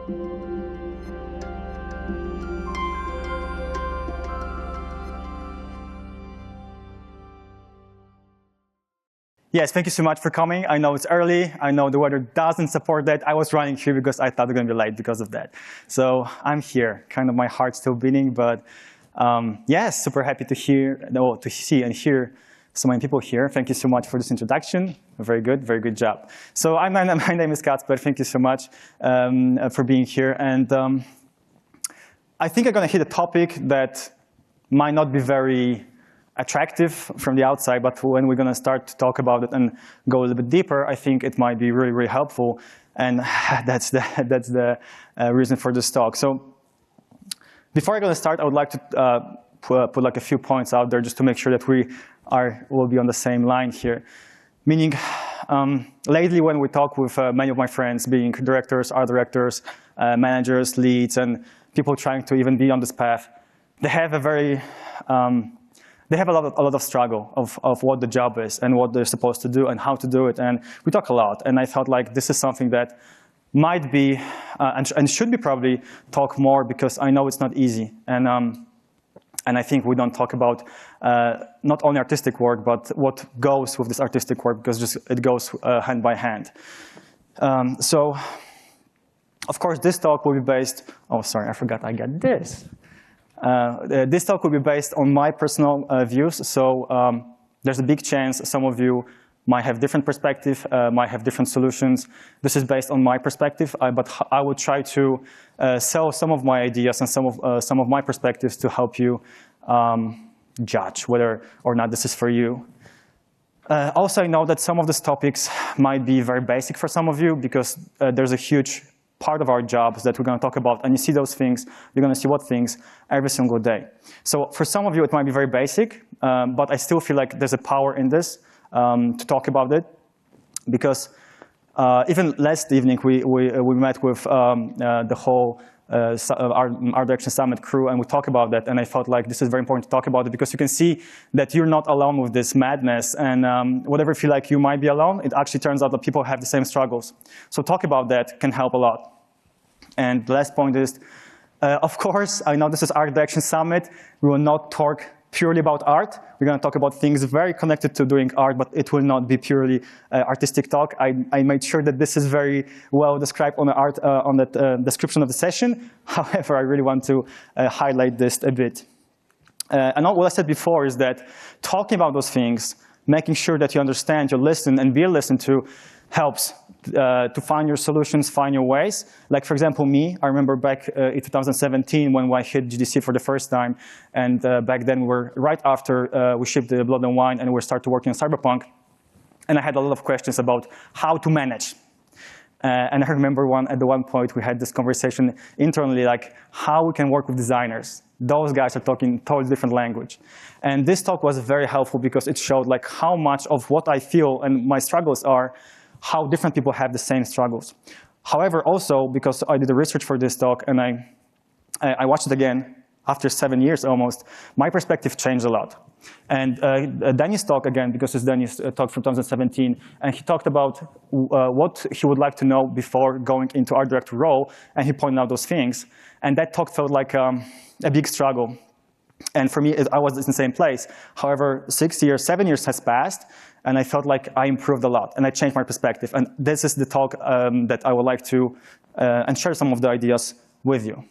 Yes, thank you so much for coming. I know it's early. I know the weather doesn't support that. I was running here because I thought we were going to be late because of that. So I'm here. Kind of my heart's still beating, but yes, super happy to see and hear so many people here. Thank you so much for this introduction. Very good job. So my name is Kacper. Thank you so much for being here. And I think I'm going to hit a topic that might not be very attractive from the outside, but when we're going to start to talk about it and go a little bit deeper, I think it might be really, really helpful. And that's the reason for this talk. So before I'm going to start, I would like to put like a few points out there just to make sure that will be on the same line here. Meaning, lately when we talk with many of my friends, being directors, art directors, managers, leads, and people trying to even be on this path, they have a lot of struggle of what the job is and what they're supposed to do and how to do it. And we talk a lot. And I felt like this is something that might be and should be probably talk more, because I know it's not easy. And I think we don't talk about not only artistic work, but what goes with this artistic work, because it goes hand by hand. So, of course, this talk will be based. Oh, sorry, I forgot I got this. This talk will be based on my personal views, so there's a big chance some of you might have different perspective, might have different solutions. This is based on my perspective, but I will try to sell some of my ideas and some of my perspectives to help you judge whether or not this is for you. Also, I know that some of these topics might be very basic for some of you, because there's a huge part of our jobs that we're going to talk about, and you see those things, you're going to see what things every single day. So for some of you, it might be very basic, but I still feel like there's a power in this to talk about it, because even last evening we met with the whole Art Direction Summit crew, and we talked about that, and I felt like this is very important to talk about it, because you can see that you're not alone with this madness, and whatever you feel like you might be alone, it actually turns out that people have the same struggles. So talk about that can help a lot. And the last point is, of course, I know this is Art Direction Summit. We will not talk purely about art. We're going to talk about things very connected to doing art, but it will not be purely artistic talk. I made sure that this is very well described on the description of the session. However, I really want to highlight this a bit. And what I said before is that talking about those things, making sure that you understand, you listen, and be listened to, helps to find your solutions, find your ways. Like, for example, me, I remember back in 2017 when I hit GDC for the first time, and back then we were right after we shipped the Blood and Wine and we started working on Cyberpunk, and I had a lot of questions about how to manage. And I remember at one point we had this conversation internally, like how we can work with designers. Those guys are talking totally different language. And this talk was very helpful because it showed like how much of what I feel and my struggles are, how different people have the same struggles. However, also, because I did the research for this talk and I watched it again after 7 years almost, my perspective changed a lot. And Danny's talk again, because it's Danny's talk from 2017, and he talked about what he would like to know before going into art director role, and he pointed out those things. And that talk felt like a big struggle. And for me, I was in the same place. However, 7 years has passed, and I felt like I improved a lot, and I changed my perspective. And this is the talk that I would like to and share some of the ideas with you.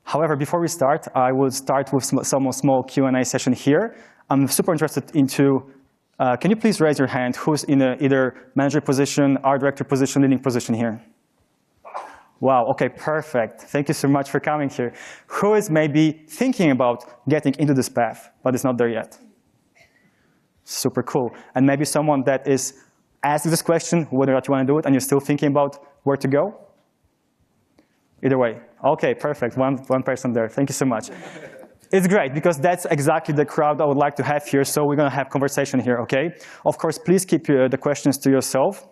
However, before we start, I will start with some small Q&A session here. I'm super interested into, can you please raise your hand who's in either manager position, art director position, leading position here? Wow, okay, perfect. Thank you so much for coming here. Who is maybe thinking about getting into this path, but is not there yet? Super cool. And maybe someone that is asking this question, whether or not you want to do it, and you're still thinking about where to go? Either way. Okay, perfect. One person there. Thank you so much. It's great, because that's exactly the crowd I would like to have here, so we're going to have conversation here, okay? Of course, please keep the questions to yourself.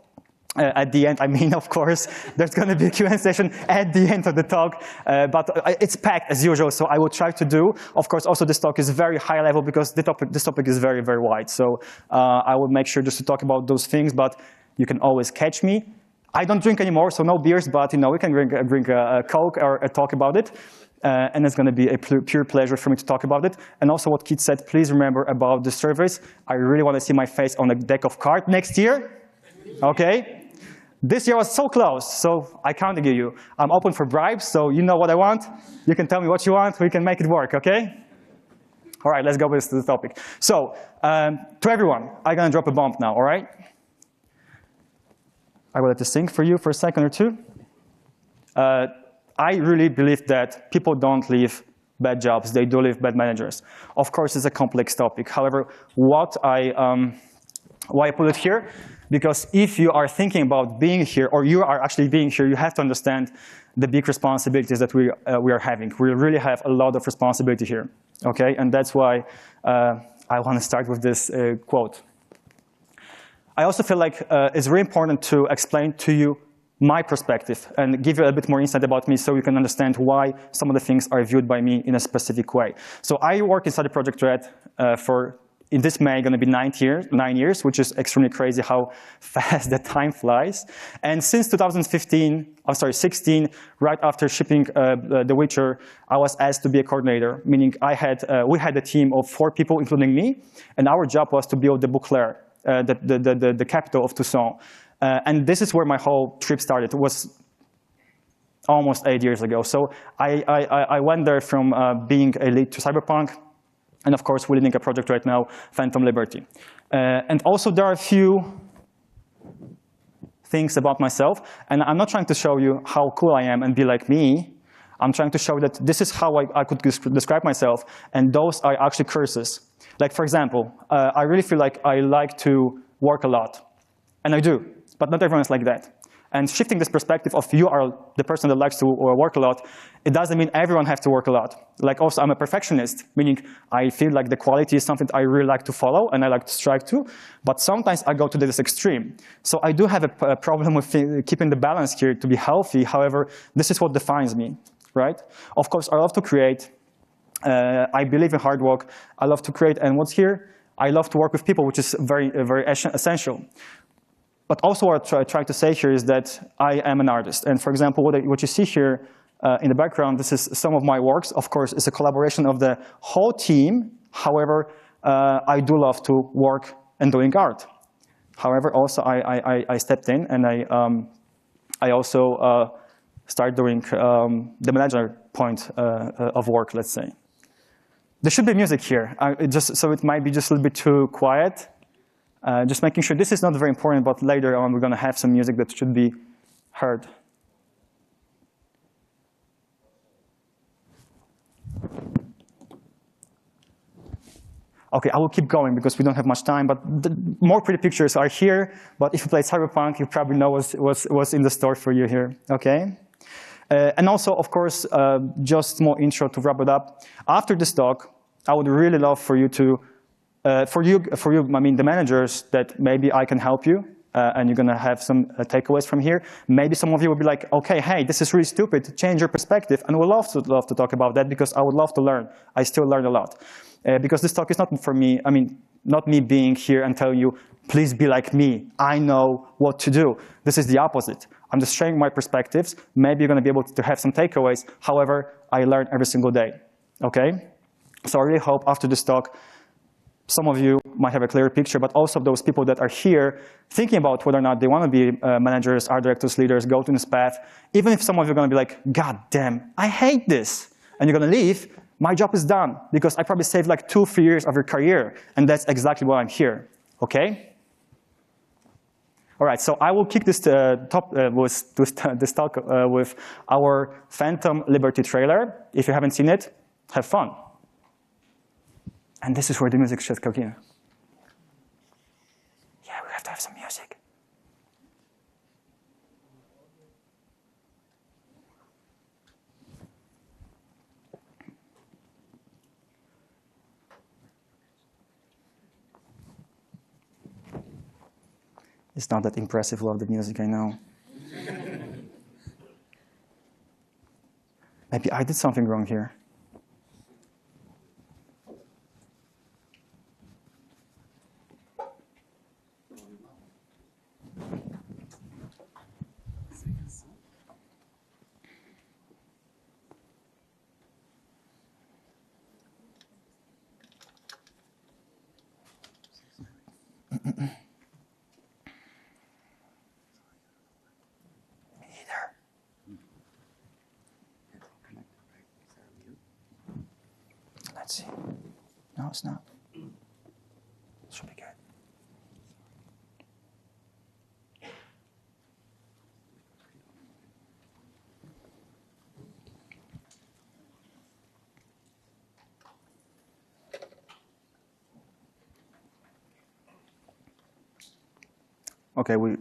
At the end, I mean, of course, there's going to be a Q&A session at the end of the talk, but it's packed as usual, so I will try to do. Of course, also this talk is very high level because this topic is very, very wide, so I will make sure just to talk about those things, but you can always catch me. I don't drink anymore, so no beers, but we can drink a Coke or talk about it. And it's going to be a pure pleasure for me to talk about it. And also what Keith said, please remember about the surveys. I really want to see my face on a deck of cards next year. Okay? This year was so close, so I can't give you. I'm open for bribes, so you know what I want. You can tell me what you want. We can make it work, okay? All right, let's go with the topic. So, to everyone, I'm going to drop a bomb now, all right? I will let this sink for you for a second or two. I really believe that people don't leave bad jobs, they do leave bad managers. Of course, it's a complex topic. However, why I put it here, because if you are thinking about being here, or you are actually being here, you have to understand the big responsibilities that we are having. We really have a lot of responsibility here, okay? And that's why I want to start with this quote. I also feel like it's very important to explain to you my perspective and give you a bit more insight about me so you can understand why some of the things are viewed by me in a specific way. So I work in CD PROJEKT RED in this May, going to be 9 years, which is extremely crazy how fast the time flies. And since 16, right after shipping The Witcher, I was asked to be a coordinator, meaning we had a team of 4 people, including me, and our job was to build the Bouclair, the capital of Toussaint. And this is where my whole trip started. It was almost 8 years ago. So I went there from being a lead to Cyberpunk, and of course, we're leading a project right now, Phantom Liberty. And also, there are a few things about myself, and I'm not trying to show you how cool I am and be like me. I'm trying to show that this is how I could describe myself, and those are actually curses. Like, for example, I really feel like I like to work a lot, and I do, but not everyone's like that. And shifting this perspective of you are the person that likes to work a lot, it doesn't mean everyone has to work a lot. Like also, I'm a perfectionist, meaning I feel like the quality is something I really like to follow and I like to strive to, but sometimes I go to this extreme. So I do have a problem with keeping the balance here to be healthy. However, this is what defines me, right? Of course, I love to create. I believe in hard work. I love to create, and what's here? I love to work with people, which is very essential. But also what I try to say here is that I am an artist. And for example, what you see here in the background, this is some of my works. Of course, it's a collaboration of the whole team. However, I do love to work and doing art. However, also I stepped in and I also started doing the manager point of work, let's say. There should be music here, so it might be just a little bit too quiet. Just making sure this is not very important, but later on we're going to have some music that should be heard. Okay, I will keep going because we don't have much time, but the more pretty pictures are here, but if you played Cyberpunk, you probably know what's in the store for you here, okay? And also, of course, just more intro to wrap it up. After this talk, I would really love for you to for you, I mean the managers, that maybe I can help you, and you're going to have some takeaways from here. Maybe some of you will be like, okay, hey, this is really stupid. Change your perspective, and we'll love to talk about that because I would love to learn. I still learn a lot because this talk is not for me. I mean, not me being here and telling you, please be like me. I know what to do. This is the opposite. I'm just sharing my perspectives. Maybe you're going to be able to have some takeaways. However, I learn every single day. Okay? So I really hope after this talk, some of you might have a clearer picture, but also those people that are here thinking about whether or not they want to be managers, art directors, leaders, go to this path. Even if some of you are going to be like, God damn, I hate this, and you're going to leave, my job is done because I probably saved like 2-3 years of your career, and that's exactly why I'm here. Okay? All right, so I will kick this talk with our Phantom Liberty trailer. If you haven't seen it, have fun. And this is where the music should kick in. Yeah, we have to have some music. It's not that impressive, love the music, I know. Maybe I did something wrong here. No, it's not. Should be good. Okay, we're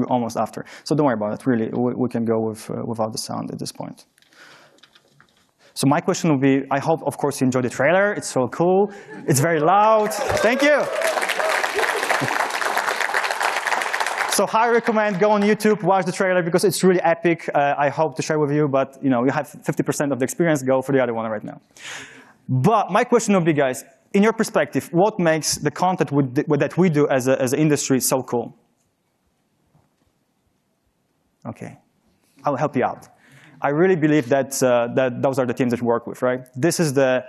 almost after. So don't worry about it, really. We can go without the sound at this point. So my question would be, I hope, of course, you enjoyed the trailer. It's so cool. It's very loud. Thank you. So I recommend go on YouTube, watch the trailer, because it's really epic. I hope to share with you, but you have 50% of the experience. Go for the other one right now. But my question would be, guys, in your perspective, what makes the content that we do as an industry so cool? Okay, I'll help you out. I really believe that those are the teams that we work with, right? This is the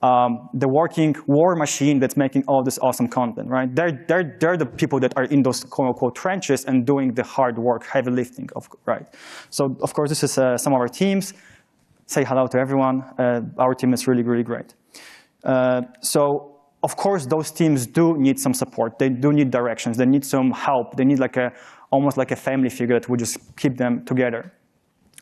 working war machine that's making all this awesome content, right? They're the people that are in those quote-unquote trenches and doing the hard work, heavy lifting, right? So, of course, this is some of our teams. Say hello to everyone. Our team is really, really great. So, of course, those teams do need some support. They do need directions. They need some help. They need almost like a family figure that will just keep them together.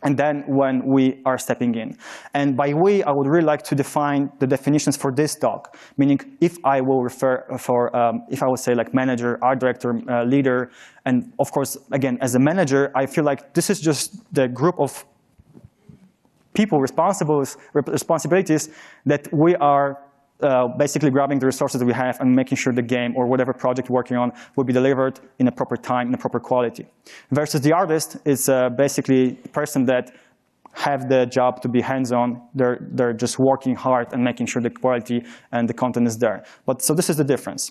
And then when we are stepping in. And by we, I would really like to define the definitions for this talk. Meaning, if I will if I will say like manager, art director, leader, and of course, again, as a manager, I feel like this is just the group of people, responsibilities that we are basically grabbing the resources that we have and making sure the game or whatever project we're working on will be delivered in a proper time, in a proper quality. Versus the artist is basically the person that have the job to be hands-on. They're just working hard and making sure the quality and the content is there. So this is the difference.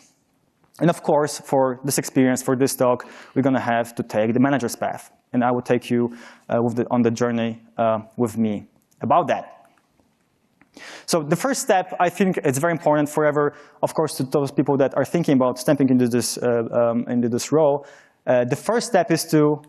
And of course, for this experience, for this talk, we're going to have to take the manager's path. And I will take you on the journey with me about that. So the first step, I think it's very important forever, of course, to those people that are thinking about stepping into this role. The first step is to,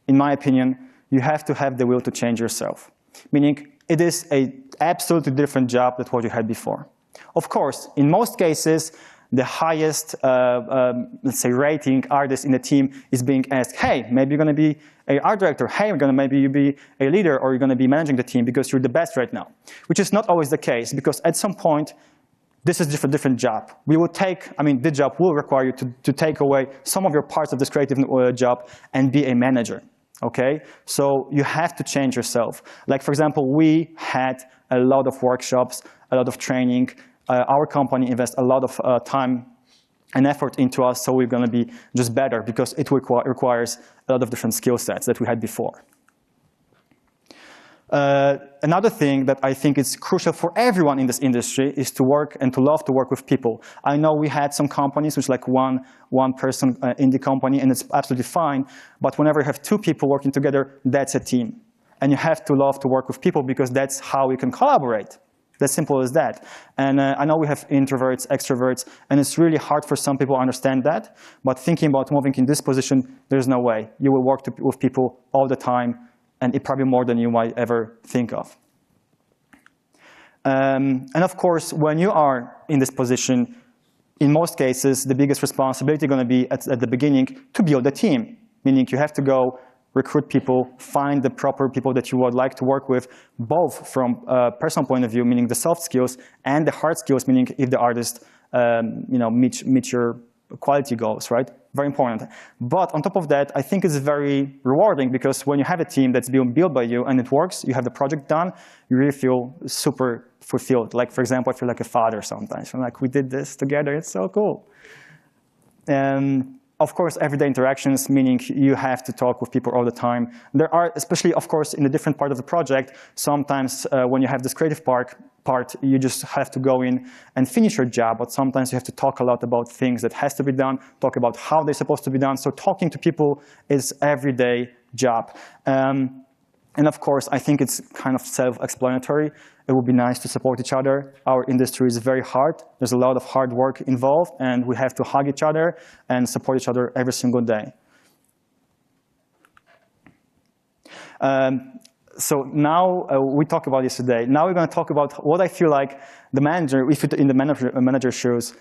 in my opinion, you have to have the will to change yourself. Meaning, it is an absolutely different job than what you had before. Of course, in most cases, the highest, let's say, rating artist in the team is being asked, hey, maybe you're going to be an art director. Hey, maybe you'll be a leader, or you're going to be managing the team because you're the best right now. Which is not always the case, because at some point, this is a different job. The job will require you to take away some of your parts of this creative job and be a manager. Okay? So you have to change yourself. Like, for example, we had a lot of workshops, a lot of training. Our company invests a lot of time and effort into us, so we're going to be just better, because it requires a lot of different skill sets that we had before. Another thing that I think is crucial for everyone in this industry is to work and to love to work with people. I know we had some companies which like one person in the company, and it's absolutely fine. But whenever you have two people working together, that's a team. And you have to love to work with people, because that's how we can collaborate. As simple as that. And I know we have introverts, extroverts, and it's really hard for some people to understand that. But thinking about moving in this position, there's no way. You will work with people all the time, and it probably more than you might ever think of. And of course, when you are in this position, in most cases, the biggest responsibility is going to be at the beginning to build a team. Meaning you have to go recruit people, find the proper people that you would like to work with, both from a personal point of view, meaning the soft skills, and the hard skills, meaning if the artist meet your quality goals, right? Very important. But on top of that, I think it's very rewarding, because when you have a team that's being built by you and it works, you have the project done, you really feel super fulfilled. Like, for example, I feel like a father sometimes. I'm like, we did this together, it's so cool. Of course, everyday interactions, meaning you have to talk with people all the time. There are, especially, of course, in a different part of the project, sometimes when you have this creative part, you just have to go in and finish your job, but sometimes you have to talk a lot about things that has to be done, talk about how they're supposed to be done. So talking to people is everyday job. And of course, I think it's kind of self-explanatory. It would be nice to support each other. Our industry is very hard. There's a lot of hard work involved, and we have to hug each other and support each other every single day. So now we talked about this today. Now we're going to talk about what I feel like the manager, if you're in the manager shoes,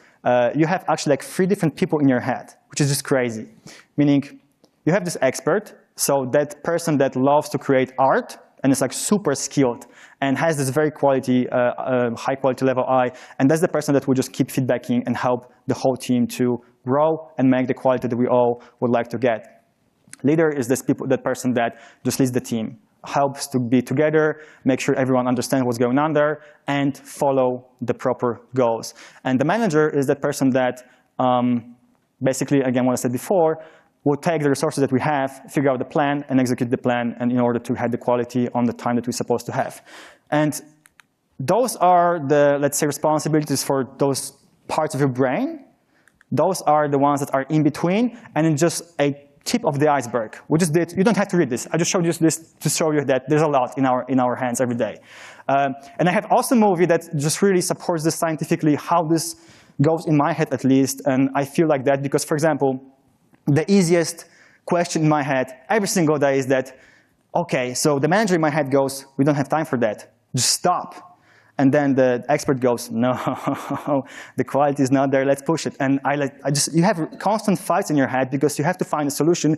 you have actually like 3 different people in your head, which is just crazy. Meaning you have this expert, so that person that loves to create art and is like super skilled and has this very quality, high quality level eye, and that's the person that will just keep feedbacking and help the whole team to grow and make the quality that we all would like to get. Leader is that person that just leads the team, helps to be together, make sure everyone understands what's going on there, and follow the proper goals. And the manager is that person that basically, again, what I said before, will take the resources that we have, figure out the plan, and execute the plan, and in order to have the quality on the time that we're supposed to have. And those are the, let's say, responsibilities for those parts of your brain. Those are the ones that are in between, and it's just a tip of the iceberg. We just did, you don't have to read this. I just showed you this to show you that there's a lot in our hands every day. And I have also a movie that just really supports this scientifically, how this goes in my head at least, and I feel like that because, for example, the easiest question in my head every single day is that, okay, so the manager in my head goes, we don't have time for that, just stop. And then the expert goes, no, the quality is not there, let's push it. And you have constant fights in your head because you have to find a solution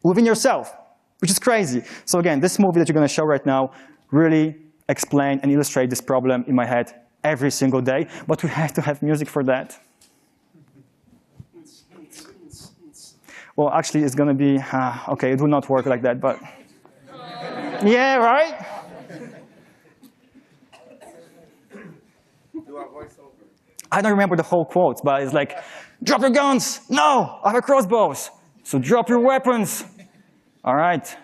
within yourself, which is crazy. So again, this movie that you're going to show right now really explain and illustrate this problem in my head every single day, but we have to have music for that. Well, actually, it's going to be, okay, it will not work like that, but yeah, right? I don't remember the whole quote, but it's like, drop your guns. No, I have crossbows. So drop your weapons. All right.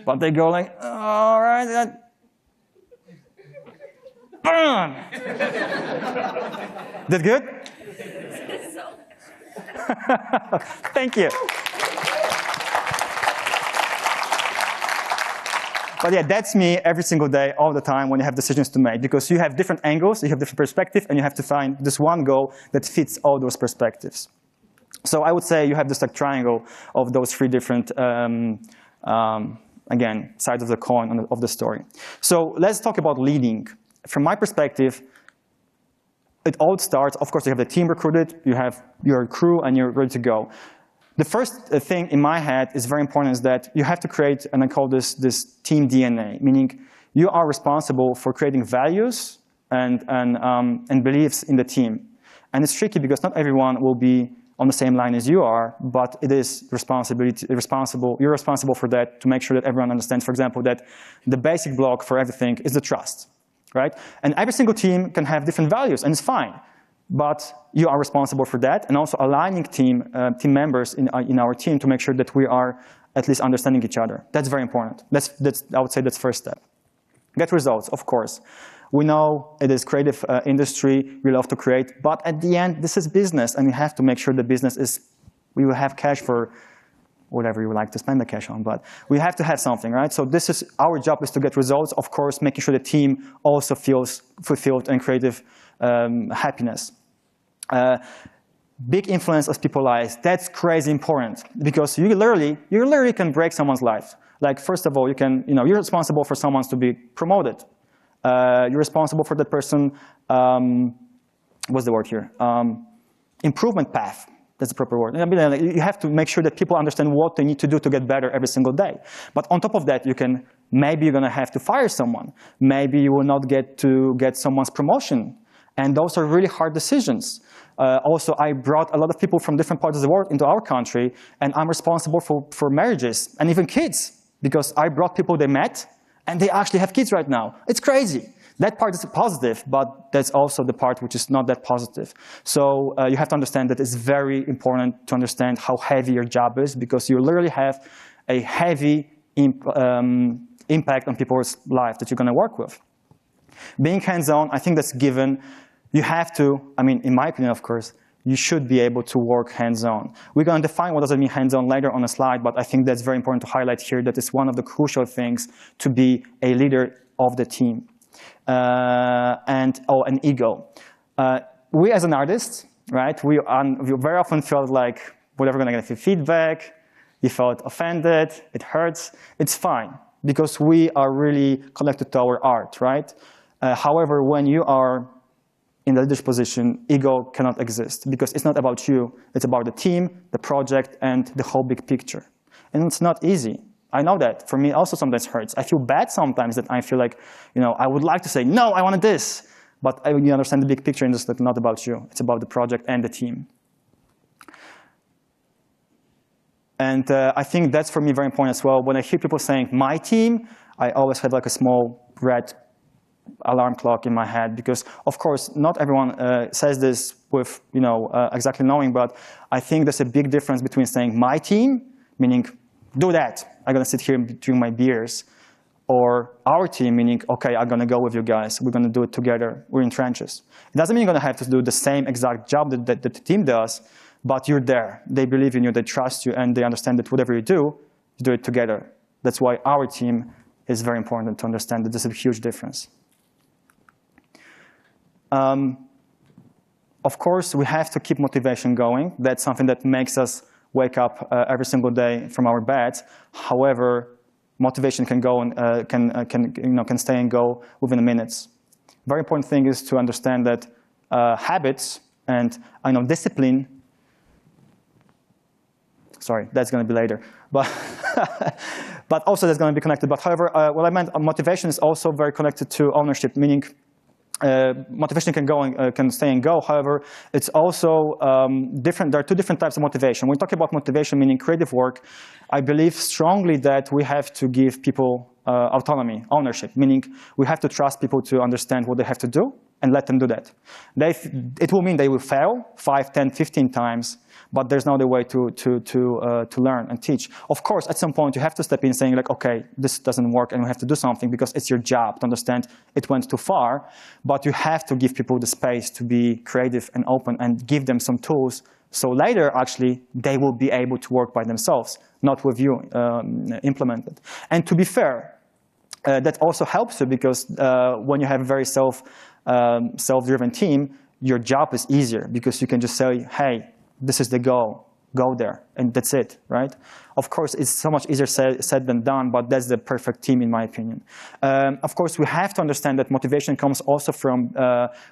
But they go like, all right. Burn. That good? Thank you. But yeah, that's me every single day, all the time, when you have decisions to make. Because you have different angles, you have different perspectives, and you have to find this one goal that fits all those perspectives. So I would say you have this like triangle of those 3 different, again, sides of the coin of the story. So let's talk about leading. From my perspective, it all starts, of course, you have the team recruited, you have your crew, and you're ready to go. The first thing in my head is very important is that you have to create, and I call this team DNA, meaning you are responsible for creating values and beliefs in the team. And it's tricky because not everyone will be on the same line as you are, but it is you're responsible for that to make sure that everyone understands, for example, that the basic block for everything is the trust, right? And every single team can have different values, and it's fine. But you are responsible for that, and also aligning team members in our team to make sure that we are at least understanding each other. That's very important. I would say that's the first step. Get results, of course. We know it is creative industry, we love to create, but at the end, this is business, and we have to make sure the business is, we will have cash for whatever you would like to spend the cash on, but we have to have something, right? So this is, our job is to get results, of course, making sure the team also feels fulfilled and creative happiness. Big influence of people's lives, that's crazy important because you literally can break someone's life. Like, first of all, you're responsible for someone to be promoted. You're responsible for that person, what's the word here? Improvement path. That's the proper word. I mean, you have to make sure that people understand what they need to do to get better every single day. But on top of that, maybe you're going to have to fire someone. Maybe you will not get to get someone's promotion. And those are really hard decisions. Also, I brought a lot of people from different parts of the world into our country, and I'm responsible for marriages and even kids, because I brought people they met, and they actually have kids right now. It's crazy. That part is positive, but that's also the part which is not that positive. So you have to understand that it's very important to understand how heavy your job is, because you literally have a heavy impact on people's lives that you're going to work with. Being hands-on, I think that's given. You have to, I mean, in my opinion, of course, you should be able to work hands-on. We're going to define what does it mean hands-on later on a slide, but I think that's very important to highlight here that it's one of the crucial things to be a leader of the team. An ego. We as an artist, right, we very often feel like, whatever, going to get feedback. you felt offended, it hurts, it's fine, because we are really connected to our art, right? However, when you are in the leadership position, ego cannot exist, because it's not about you, it's about the team, the project, and the whole big picture. And it's not easy. I know that. For me, also sometimes hurts. I feel bad sometimes that I feel like, I would like to say, no, I wanted this. But you understand the big picture, and it's not about you. It's about the project and the team. And I think that's for me very important as well. When I hear people saying my team, I always have like a small red alarm clock in my head, because of course not everyone says this with exactly knowing, but I think there's a big difference between saying my team, meaning do that, I'm gonna sit here and drink my beers, or our team, meaning okay, I'm gonna go with you guys, we're gonna do it together, we're in trenches. It doesn't mean you're gonna have to do the same exact job that the team does, but you're there, they believe in you, they trust you, and they understand that whatever you do it together. That's why our team is very important to understand that there's a huge difference. Of course, we have to keep motivation going. That's something that makes us wake up every single day from our beds. However, motivation can go and can stay and go within minutes. Very important thing is to understand that habits and discipline. Sorry, that's going to be later, but but also that's going to be connected. But however, what I meant, motivation is also very connected to ownership, meaning. Motivation can go and can stay and go. However, it's also different. There are two different types of motivation. When we talk about motivation, meaning creative work, I believe strongly that we have to give people autonomy, ownership, meaning we have to trust people to understand what they have to do and let them do that. It will mean they will fail 5, 10, 15 times, but there's no other way to learn and teach. Of course, at some point you have to step in saying like, okay, this doesn't work and we have to do something, because it's your job to understand it went too far, but you have to give people the space to be creative and open and give them some tools, so later actually they will be able to work by themselves, not with you implemented. And to be fair, that also helps you, because when you have a very self-driven team, your job is easier, because you can just say, hey, this is the goal, go there, and that's it, right? Of course, it's so much easier said than done, but that's the perfect team in my opinion. Of course, we have to understand that motivation comes also from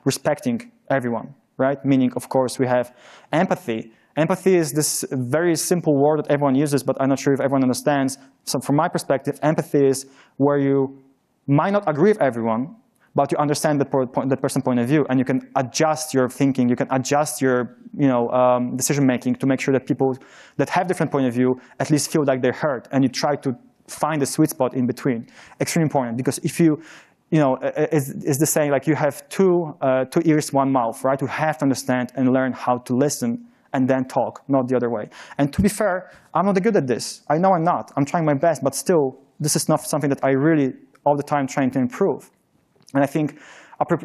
respecting everyone, right? Meaning, of course, we have empathy. Empathy is this very simple word that everyone uses, but I'm not sure if everyone understands. So from my perspective, empathy is where you might not agree with everyone, but you understand the person's point of view, and you can adjust your thinking, you can adjust your decision making to make sure that people that have different point of view at least feel like they're heard, and you try to find a sweet spot in between. Extremely important, because if it's the saying like you have two ears, one mouth, right? You have to understand and learn how to listen and then talk, not the other way. And to be fair, I'm not good at this. I know I'm not. I'm trying my best, but still, this is not something that I really all the time trying to improve. And I think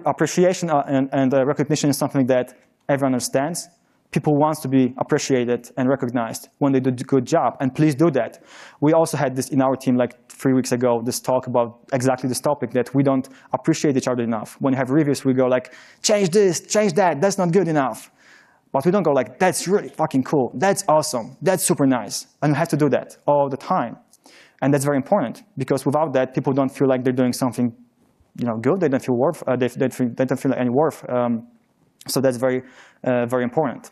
appreciation and recognition is something that everyone understands. People want to be appreciated and recognized when they do a good job, and please do that. We also had this in our team like 3 weeks ago, this talk about exactly this topic, that we don't appreciate each other enough. When you have reviews, we go like, change this, change that, that's not good enough. But we don't go like, that's really fucking cool, that's awesome, that's super nice. And we have to do that all the time. And that's very important, because without that, people don't feel like they're doing something good. They don't feel worth. They don't feel any worth. So that's very, very important.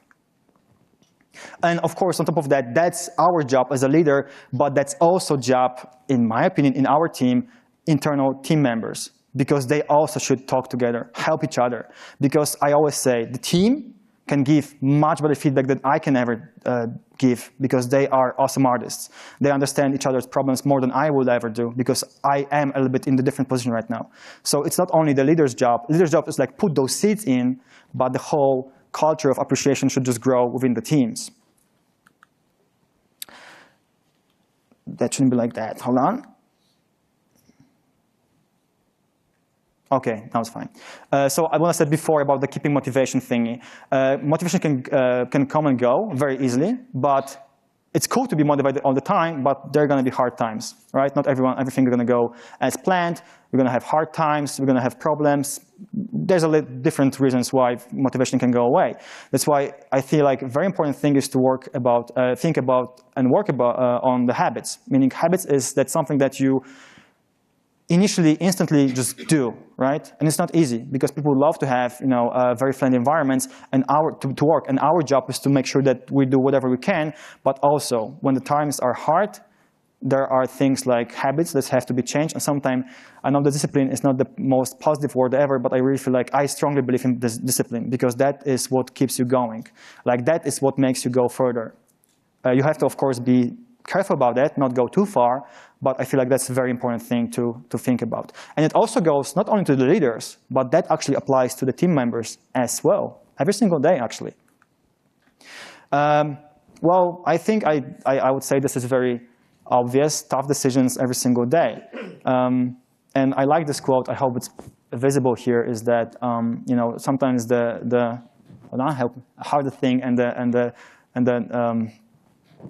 And of course, on top of that, that's our job as a leader, but that's also job, in my opinion, in our team, internal team members, because they also should talk together, help each other. Because I always say the team can give much better feedback than I can ever give, because they are awesome artists. They understand each other's problems more than I would ever do, because I am a little bit in the different position right now. So it's not only the leader's job. The leader's job is like put those seeds in, but the whole culture of appreciation should just grow within the teams. That shouldn't be like that. Hold on. Okay, now it's fine. So what I said before about the keeping motivation thingy. Motivation can come and go very easily, but it's cool to be motivated all the time, but there are going to be hard times, right? Not everything is going to go as planned. We're going to have hard times. We're going to have problems. There's different reasons why motivation can go away. That's why I feel like a very important thing is to think about and work on the habits. Meaning habits is that something that you initially, instantly just do, right? And it's not easy because people love to have, very friendly environments and to work. And our job is to make sure that we do whatever we can. But also, when the times are hard, there are things like habits that have to be changed. And sometimes, I know the discipline is not the most positive word ever, but I really feel like I strongly believe in this discipline because that is what keeps you going. Like that is what makes you go further. You have to, of course, be careful about that, not go too far, but I feel like that's a very important thing to think about. And it also goes not only to the leaders, but that actually applies to the team members as well, every single day, actually. Well, I think I would say this is very obvious, tough decisions every single day. And I like this quote, I hope it's visible here, is that, sometimes the hardest thing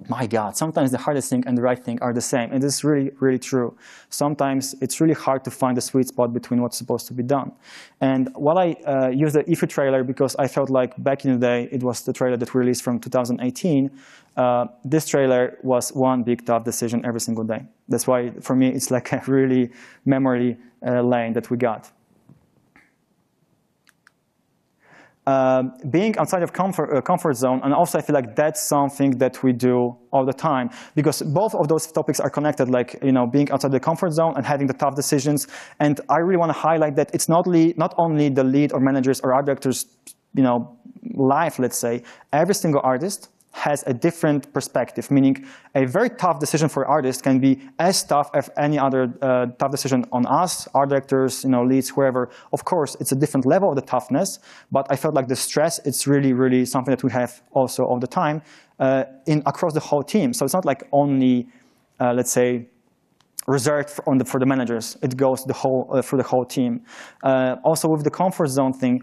my God, sometimes the hardest thing and the right thing are the same. And this is really, really true. Sometimes it's really hard to find the sweet spot between what's supposed to be done. And while I use the IFU trailer because I felt like back in the day, it was the trailer that we released from 2018, this trailer was one big tough decision every single day. That's why, for me, it's like a really memory lane that we got. Being outside of comfort zone, and also I feel like that's something that we do all the time, because both of those topics are connected, like being outside the comfort zone and having the tough decisions. And I really want to highlight that it's not only the lead or managers or art directors, life, let's say. Every single artist has a different perspective, meaning a very tough decision for artists can be as tough as any other tough decision on us, art directors, leads, whoever. Of course, it's a different level of the toughness, but I felt like the stress, it's really, really something that we have also all the time across the whole team. So it's not like only, let's say, reserved for the managers. It goes for the whole team. Also with the comfort zone thing,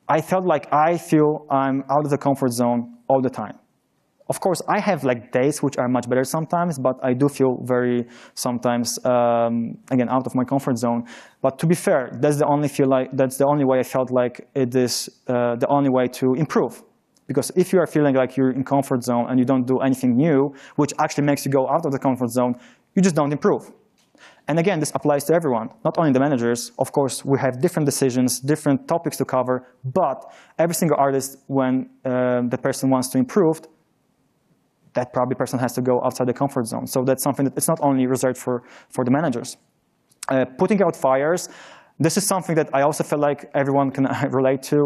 I felt like I feel I'm out of the comfort zone all the time. Of course, I have like days which are much better sometimes, but I do feel very sometimes again out of my comfort zone. But to be fair, that's the only way I felt like it is the only way to improve. Because if you are feeling like you're in comfort zone and you don't do anything new, which actually makes you go out of the comfort zone, you just don't improve. And again, this applies to everyone, not only the managers. Of course, we have different decisions, different topics to cover, but every single artist, when the person wants to improve, that probably person has to go outside the comfort zone. So that's something that it's not only reserved for the managers. Putting out fires, this is something that I also feel like everyone can relate to,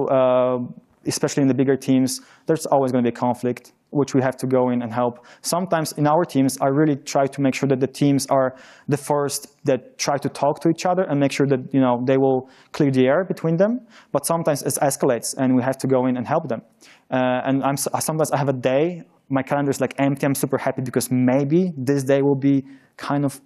especially in the bigger teams. There's always going to be a conflict, which we have to go in and help. Sometimes in our teams, I really try to make sure that the teams are the first that try to talk to each other and make sure that they will clear the air between them. But sometimes it escalates, and we have to go in and help them. And sometimes I have a day, my calendar is like empty. I'm super happy because maybe this day will be kind of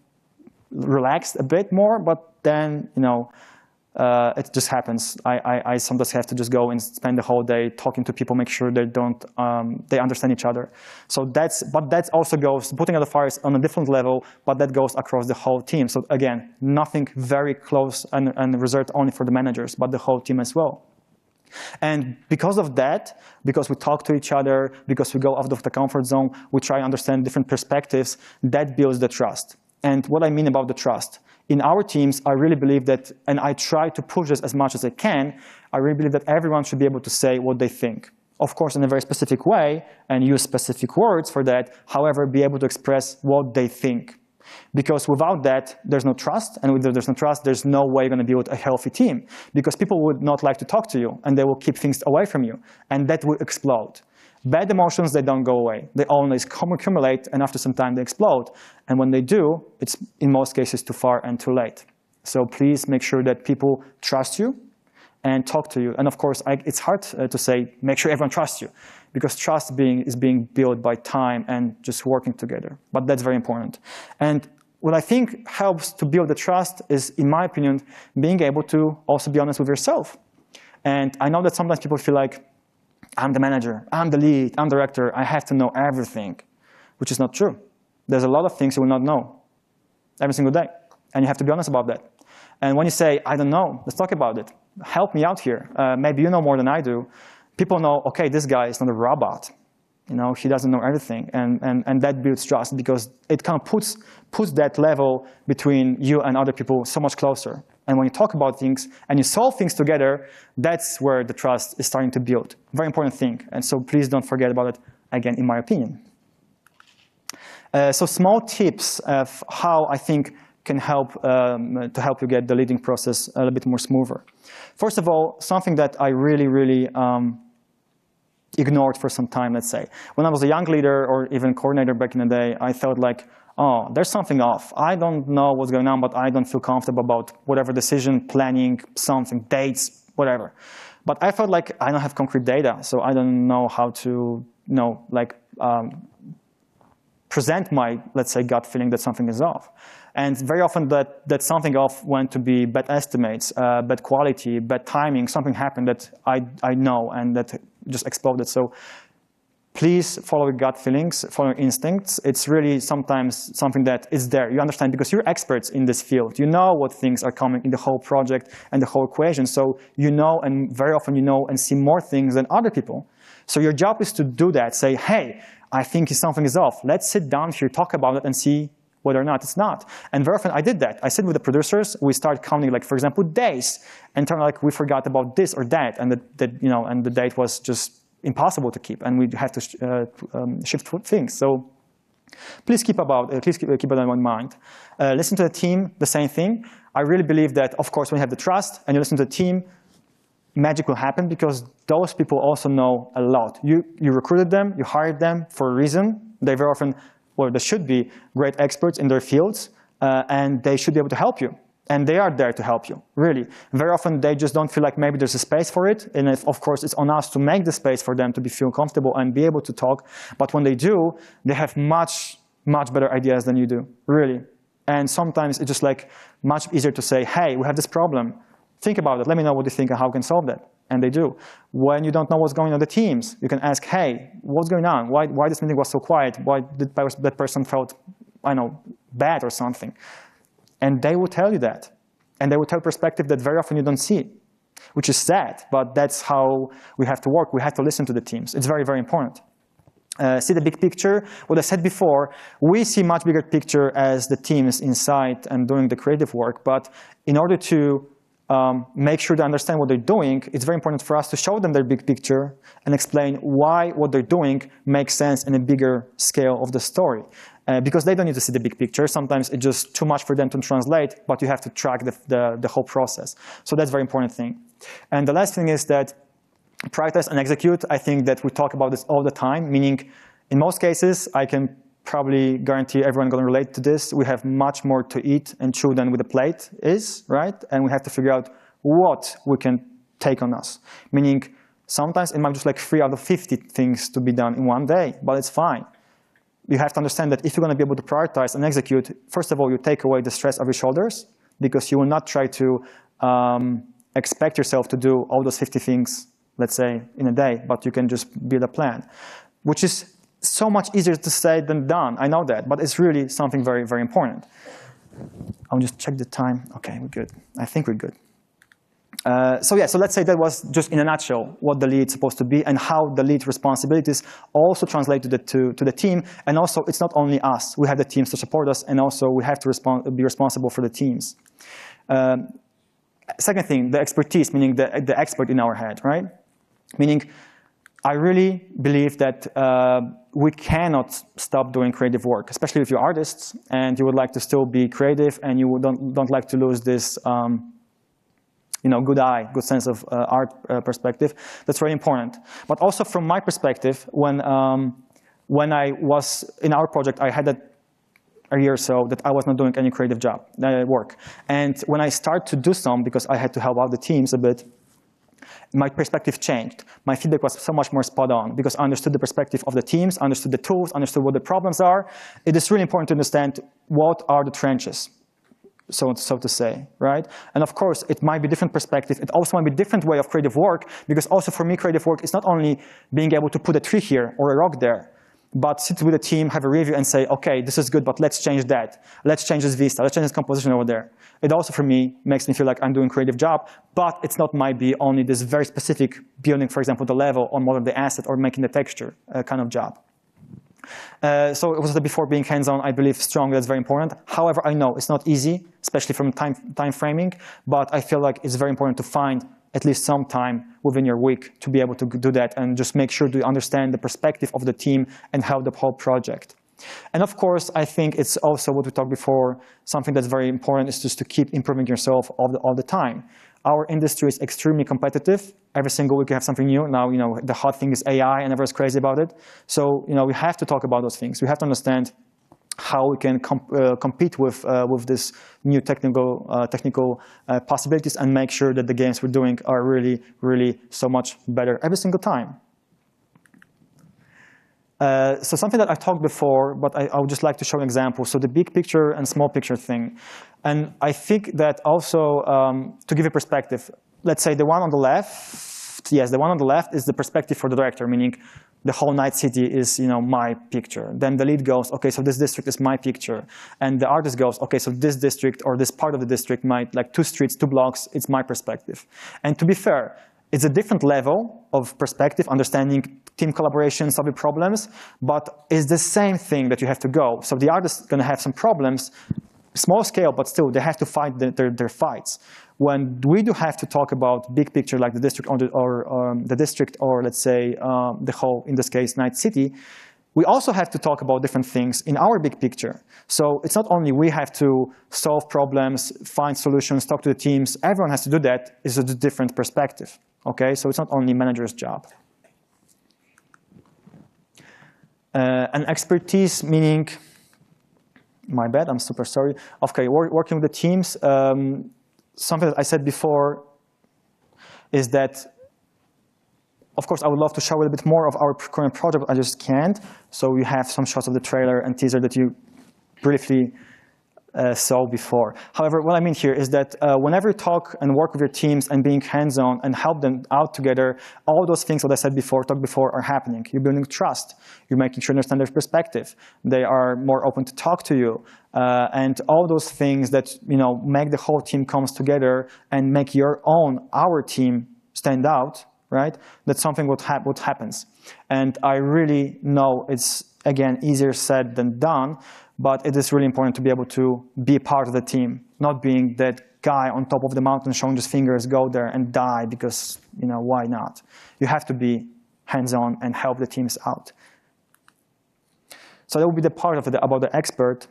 relaxed a bit more. But then it just happens. I sometimes have to just go and spend the whole day talking to people, make sure they understand each other. So that also goes, putting out the fires on a different level, but that goes across the whole team. So again, nothing very close and reserved only for the managers, but the whole team as well. And because of that, because we talk to each other, because we go out of the comfort zone, we try to understand different perspectives, that builds the trust. And what I mean about the trust, in our teams, I really believe that, and I try to push this as much as I can, I really believe that everyone should be able to say what they think. Of course, in a very specific way, and use specific words for that, however, be able to express what they think. Because without that, there's no trust, and if there's no trust, there's no way you're going to build a healthy team. Because people would not like to talk to you, and they will keep things away from you, and that will explode. Bad emotions, they don't go away. They always accumulate, and after some time, they explode. And when they do, it's in most cases too far and too late. So please make sure that people trust you and talk to you. And of course, it's hard to say, make sure everyone trusts you, because trust is being built by time and just working together. But that's very important. And what I think helps to build the trust is, in my opinion, being able to also be honest with yourself. And I know that sometimes people feel like, I'm the manager, I'm the lead, I'm the director, I have to know everything. which is not true. There's a lot of things you will not know every single day, and you have to be honest about that. And when you say, I don't know, let's talk about it. Help me out here. Maybe you know more than I do. People know, okay, this guy is not a robot. You know, he doesn't know everything, and that builds trust because it kind of puts that level between you and other people so much closer. And when you talk about things and you solve things together, that's where the trust is starting to build. Very important thing. And so please don't forget about it, again, in my opinion. So small tips of how I think can help to help you get the leading process a little bit more smoother. First of all, something that I really ignored for some time, let's say. When I was a young leader or even coordinator back in the day, I felt like, oh, there's something off. I don't know what's going on, but I don't feel comfortable about whatever decision, planning, something, dates, whatever. But I felt like I don't have concrete data, so I don't know how to, present my, let's say, gut feeling that something is off. And very often that something off went to be bad estimates, bad quality, bad timing, something happened that I know and that just exploded. So please follow your gut feelings, follow your instincts. It's really sometimes something that is there. You understand because you're experts in this field. You know what things are coming in the whole project and the whole equation. So you know, and very often you know and see more things than other people. So your job is to do that. Say, hey, I think something is off. Let's sit down here, talk about it, and see whether or not it's not. And very often I did that. I sit with the producers. We start counting, like, for example, days, and turn like we forgot about this or that, and and the date was just impossible to keep, and we have to shift things. So please keep it in mind. Listen to the team. The same thing. I really believe that, of course, when you have the trust and you listen to the team, magic will happen because those people also know a lot. You recruited them, you hired them for a reason. They very often, or they should be, great experts in their fields, and they should be able to help you. And they are there to help you, really. Very often they just don't feel like maybe there's a space for it, and of course it's on us to make the space for them to feel comfortable and be able to talk. But when they do, they have much better ideas than you do, really. And sometimes it's just like much easier to say, hey, we have this problem. Think about it. Let me know what you think and how we can solve that. And they do. When you don't know what's going on in the teams, you can ask, hey, what's going on? Why this meeting was so quiet? Why did that person felt, I know, bad or something? And they will tell you that. And they will tell perspective that very often you don't see, which is sad, but that's how we have to work. We have to listen to the teams. It's very important. See the big picture. What I said before, we see much bigger picture as the teams inside and doing the creative work. But in order to make sure they understand what they're doing, it's very important for us to show them their big picture and explain why what they're doing makes sense in a bigger scale of the story. Because they don't need to see the big picture. Sometimes it's just too much for them to translate, but you have to track the whole process. So that's a very important thing. And the last thing is that prioritize and execute. I think that we talk about this all the time, meaning in most cases, I can probably guarantee everyone going to relate to this. We have much more to eat and chew than with a plate is, right? And we have to figure out what we can take on us. Meaning sometimes it might be just like 3 out of 50 things to be done in one day, but it's fine. You have to understand that if you're going to be able to prioritize and execute, first of all, you take away the stress of your shoulders because you will not try to expect yourself to do all those 50 things, let's say, in a day, but you can just build a plan, which is so much easier to say than done. I know that, but it's really something very, very important. I'll just check the time. Okay, we're good. I think we're good. So let's say that was just in a nutshell what the lead is supposed to be and how the lead responsibilities also translate to the team. And also, it's not only us. We have the teams to support us, and also we have to be responsible for the teams. Second thing, the expertise, meaning the expert in our head, right? Meaning, I really believe that we cannot stop doing creative work, especially if you're artists and you would like to still be creative and you don't like to lose this good sense of art perspective. That's very important. But also from my perspective, when I was in our project, I had a year or so that I was not doing any creative work. And when I started to do some, because I had to help out the teams a bit, my perspective changed. My feedback was so much more spot on because I understood the perspective of the teams, understood the tools, understood what the problems are. It is really important to understand what are the trenches, so to say, right? And of course, it might be different perspective. It also might be different way of creative work because also for me, creative work is not only being able to put a tree here or a rock there. but sit with the team, have a review, and say, okay, this is good, but let's change that. Let's change this vista. Let's change this composition over there. It also, for me, makes me feel like I'm doing a creative job, but it's not might be only this very specific building, for example, the level or modeling the asset or making the texture kind of job. So it was before being hands-on, I believe strongly that's very important. However, I know it's not easy, especially from time framing, but I feel like it's very important to find at least some time within your week to be able to do that and just make sure to understand the perspective of the team and help the whole project. And of course, I think it's also what we talked before, something that's very important is just to keep improving yourself all the time. Our industry is extremely competitive. Every single week you have something new. Now, the hot thing is AI and everyone's crazy about it. So, we have to talk about those things. We have to understand how we can compete with this new technical possibilities and make sure that the games we're doing are really, really so much better every single time. So something that I've talked before, but I would just like to show an example. So the big picture and small picture thing. And I think that also, to give a perspective, let's say the one on the left, yes, the one on the left is the perspective for the director, meaning the whole night city is, my picture. Then the lead goes, okay, so this district is my picture. And the artist goes, okay, so this district or this part of the district might, like 2 streets, 2 blocks, it's my perspective. And to be fair, it's a different level of perspective, understanding team collaboration, solving problems, but it's the same thing that you have to go. So the artist is going to have some problems, small scale, but still they have to fight their fights. When we do have to talk about big picture like the district the district or let's say the whole, in this case, night city, we also have to talk about different things in our big picture. So it's not only we have to solve problems, find solutions, talk to the teams, everyone has to do that. It's a different perspective, okay? So it's not only manager's job. And expertise, meaning, my bad, I'm super sorry. Okay, working with the teams, something that I said before is that, of course, I would love to show a little bit more of our current project, but I just can't. So we have some shots of the trailer and teaser that you briefly saw before. However, what I mean here is that whenever you talk and work with your teams and being hands-on and help them out together, all those things that I said before, talked before, are happening. You're building trust. You're making sure you understand their perspective. They are more open to talk to you. And all those things that make the whole team comes together and make our team stand out, right? That's something what happens. And I really know it's, again, easier said than done, but it is really important to be able to be part of the team, not being that guy on top of the mountain showing his fingers, go there and die because, why not? You have to be hands-on and help the teams out. So that will be the part of about the expert.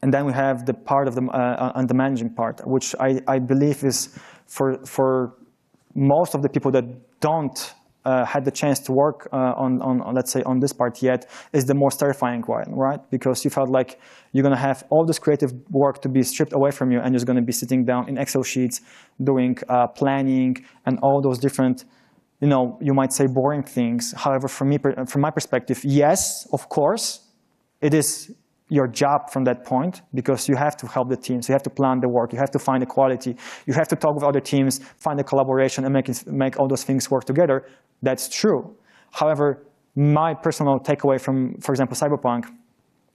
And then we have the part of the managing part, which I believe is for most of the people that don't had the chance to work let's say, on this part yet, is the most terrifying one, right? Because you felt like you're going to have all this creative work to be stripped away from you, and you're going to be sitting down in Excel sheets doing planning and all those different, you might say boring things. However, from my perspective, yes, of course, it is your job from that point, because you have to help the teams, you have to plan the work, you have to find the quality, you have to talk with other teams, find the collaboration, and make all those things work together. That's true. However, my personal takeaway from, for example, Cyberpunk,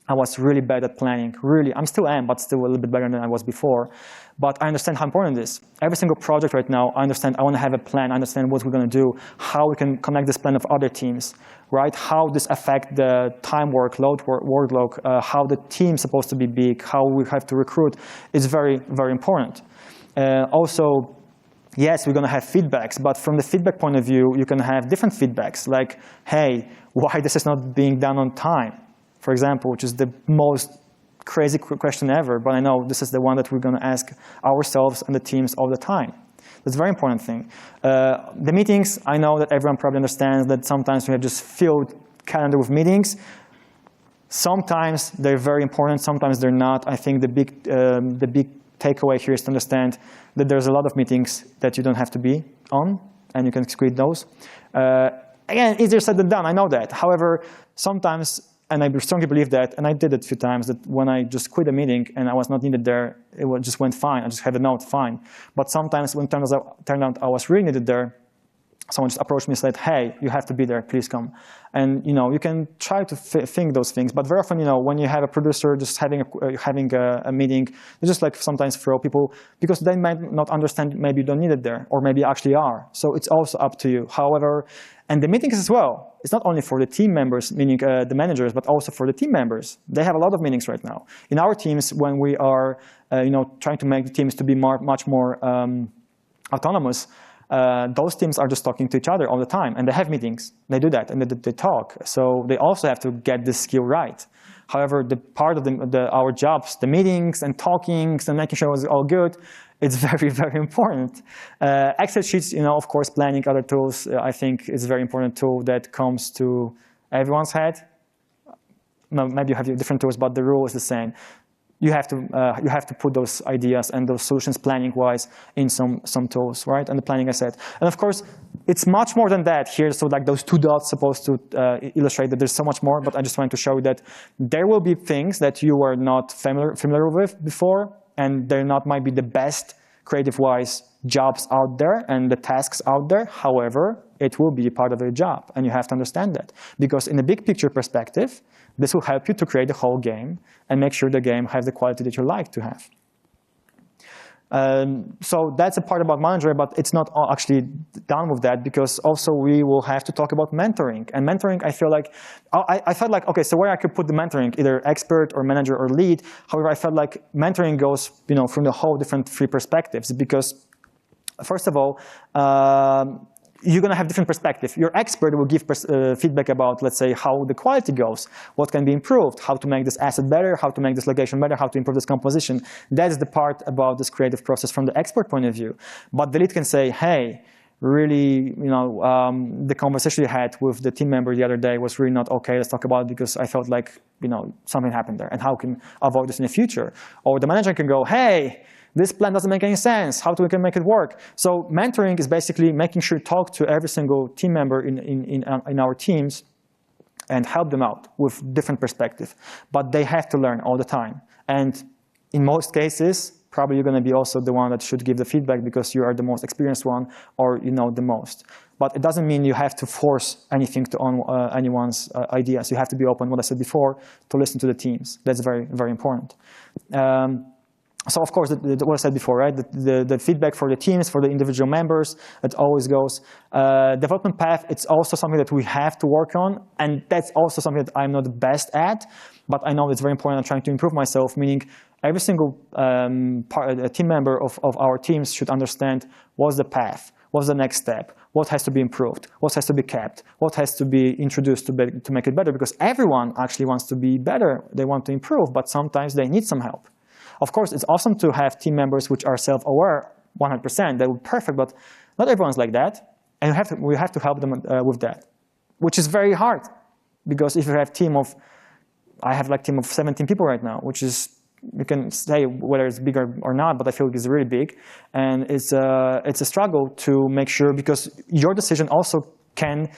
I was really bad at planning. Really, I still am, but still a little bit better than I was before. But I understand how important it is. Every single project right now, I understand I want to have a plan, I understand what we're going to do, how we can connect this plan with other teams, right? How this affect the time workload, how the team's supposed to be big, how we have to recruit is very, very important. Also, yes, we're going to have feedbacks, but from the feedback point of view, you can have different feedbacks, like, hey, why this is not being done on time, for example, which is the most crazy question ever, but I know this is the one that we're going to ask ourselves and the teams all the time. That's a very important thing. The meetings, I know that everyone probably understands that sometimes we have just filled calendar with meetings. Sometimes they're very important, sometimes they're not. I think the big takeaway here is to understand that there's a lot of meetings that you don't have to be on, and you can screen those. Again, easier said than done, I know that. However, sometimes, and I strongly believe that, and I did it a few times, that when I just quit a meeting and I was not needed there, it just went fine. I just had a note, fine. But sometimes when it turned out I was really needed there, someone just approached me and said, hey, you have to be there, please come. And you can try to think those things, but very often, when you have a producer just having a meeting, they just like sometimes throw people, because they might not understand, maybe you don't need it there, or maybe you actually are. So it's also up to you. However, and the meetings as well, it's not only for the team members, meaning the managers, but also for the team members. They have a lot of meetings right now. In our teams, when we are trying to make the teams to be much more autonomous, those teams are just talking to each other all the time, and they have meetings. They do that, and they talk. So they also have to get this skill right. However, the part of our jobs, the meetings and talkings and making sure it's all good, it's very, very important. Excel sheets, of course, planning, other tools, I think is a very important tool that comes to everyone's head. No, maybe you have different tools, but the rule is the same. You have to put those ideas and those solutions planning-wise in some tools, right? And the planning I said. And of course, it's much more than that here. So like those 2 dots supposed to illustrate that there's so much more, but I just wanted to show you that there will be things that you were not familiar with before, and they're not might be the best creative-wise jobs out there and the tasks out there. However, it will be part of your job, and you have to understand that. Because in a big picture perspective, this will help you to create the whole game and make sure the game has the quality that you like to have. So that's a part about manager, but it's not actually done with that, because also we will have to talk about mentoring. And mentoring, I feel like, I felt like, okay, so where I could put the mentoring, either expert or manager or lead. However, I felt like mentoring goes from the whole different 3 perspectives, because first of all, you're going to have different perspective. Your expert will give feedback about, let's say, how the quality goes, what can be improved, how to make this asset better, how to make this location better, how to improve this composition. That's the part about this creative process from the expert point of view. But the lead can say, hey, really, the conversation you had with the team member the other day was really not okay. Let's talk about it, because I felt like, something happened there, and how can avoid this in the future? Or the manager can go, hey, this plan doesn't make any sense. How we can make it work? So mentoring is basically making sure you talk to every single team member in our teams and help them out with different perspective. But they have to learn all the time. And in most cases, probably you're going to be also the one that should give the feedback, because you are the most experienced one, or you know the most. But it doesn't mean you have to force anything on anyone's ideas. You have to be open, what I said before, to listen to the teams. That's very, very important. So of course, what I said before, right? The feedback for the teams, for the individual members, it always goes. Development path, it's also something that we have to work on, and that's also something that I'm not the best at, but I know it's very important. I'm trying to improve myself, meaning every single team member of our teams should understand what's the path, what's the next step, what has to be improved, what has to be kept, what has to be introduced to make it better, because everyone actually wants to be better. They want to improve, but sometimes they need some help. Of course, it's awesome to have team members which are self-aware 100%. They would be perfect, but not everyone's like that. And we have to help them with that, which is very hard. Because if you have I have like a team of 17 people right now, which is, you can say whether it's bigger or not, but I feel it's really big. And it's a struggle to make sure, because your decision also can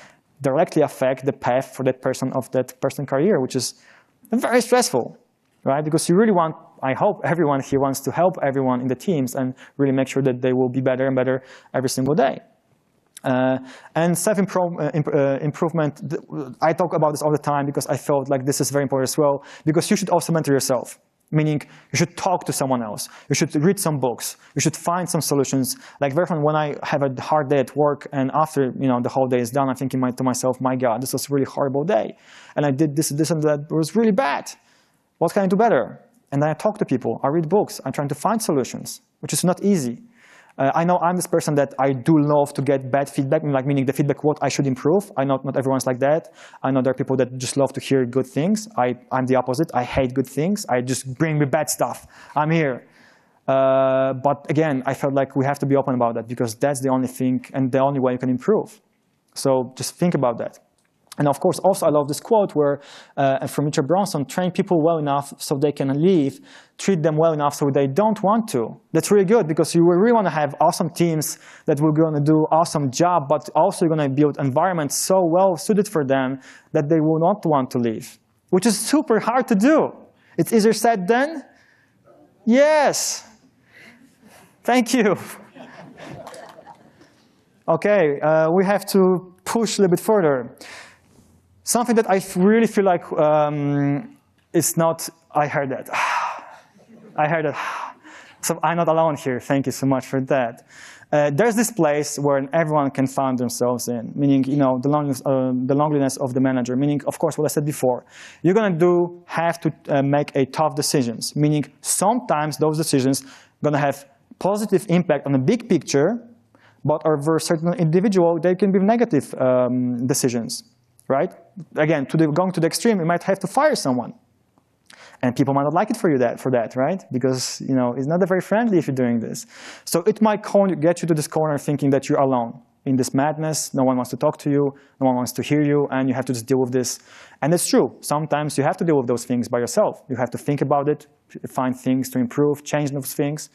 directly affect the path for that person's career, which is very stressful, right? Because you really want, I hope everyone here wants to help everyone in the teams and really make sure that they will be better and better every single day. And self-improvement, I talk about this all the time because I felt like this is very important as well, because you should also mentor yourself. Meaning you should talk to someone else. You should read some books. You should find some solutions. Like very often when I have a hard day at work and after the whole day is done, I'm thinking to myself, my God, this was a really horrible day. And I did this and that. It was really bad. What can I do better? And then I talk to people. I read books. I'm trying to find solutions, which is not easy. I know I'm this person that I do love to get bad feedback, like meaning the feedback what I should improve. I know not everyone's like that. I know there are people that just love to hear good things. I'm the opposite. I hate good things. I just bring me bad stuff. I'm here. But again, I felt like we have to be open about that because that's the only thing and the only way you can improve. So just think about that. And of course, also I love this quote where from Richard Branson, train people well enough so they can leave, treat them well enough so they don't want to. That's really good because you really want to have awesome teams that will going to do awesome job, but also you're going to build environments so well suited for them that they will not want to leave, which is super hard to do. It's easier said than? Yes. Thank you. okay, we have to push a little bit further. Something that I really feel like is not, I heard that. I heard that. So I'm not alone here. Thank you so much for that. There's this place where everyone can find themselves in, meaning, the loneliness of the manager, meaning, of course, what I said before. You're going to have to make a tough decisions, meaning sometimes those decisions going to have positive impact on the big picture, but over certain individual, they can be negative decisions, right? Again, going to the extreme, you might have to fire someone. And people might not like it for that, right? Because it's not very friendly if you're doing this. So it might get you to this corner thinking that you're alone in this madness. No one wants to talk to you. No one wants to hear you, and you have to just deal with this. And it's true. Sometimes you have to deal with those things by yourself. You have to think about it, find things to improve, change those things.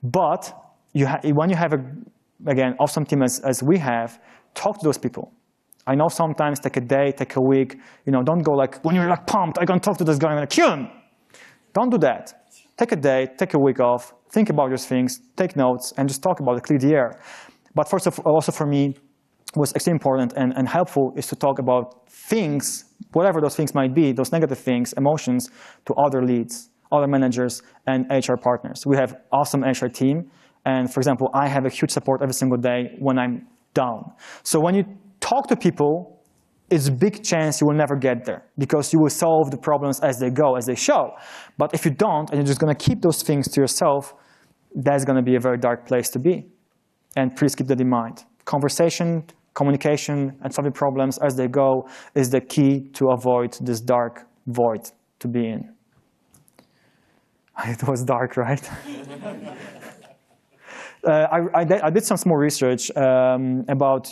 But when you have again awesome team as we have, talk to those people. I know sometimes take a day, take a week, don't go like, when you're like pumped, I'm gonna talk to this guy, I'm gonna kill him. Don't do that. Take a day, take a week off, think about those things, take notes, and just talk about it, clear the air. But first of all, also for me, what's extremely important and helpful is to talk about things, whatever those things might be, those negative things, emotions, to other leads, other managers, and HR partners. We have awesome HR team, and for example, I have a huge support every single day when I'm down. So when you talk to people, it's a big chance you will never get there because you will solve the problems as they go, as they show. But if you don't, and you're just going to keep those things to yourself, that's going to be a very dark place to be. And please keep that in mind. Conversation, communication, and solving problems as they go is the key to avoid this dark void to be in. It was dark, right? I did some small research about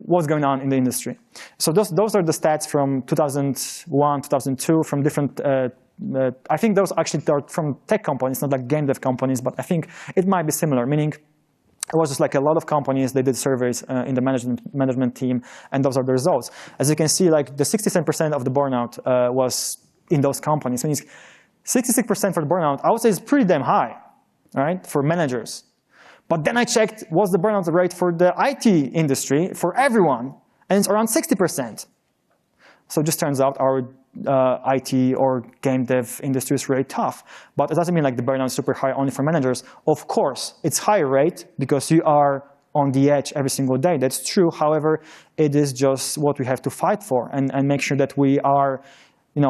what's going on in the industry. So those are the stats from 2001, 2002, from different. I think those actually are from tech companies, not like game dev companies, but I think it might be similar. Meaning, it was just like a lot of companies. They did surveys in the management team, and those are the results. As you can see, like the 67% of the burnout was in those companies. Meaning, 66% for the burnout, I would say is pretty damn high, right, for managers. But then I checked what's the burnout rate for the IT industry, for everyone, and it's around 60%. So it just turns out our IT or game dev industry is really tough. But it doesn't mean like the burnout is super high only for managers. Of course, it's higher rate because you are on the edge every single day. That's true. However, it is just what we have to fight for and make sure that we are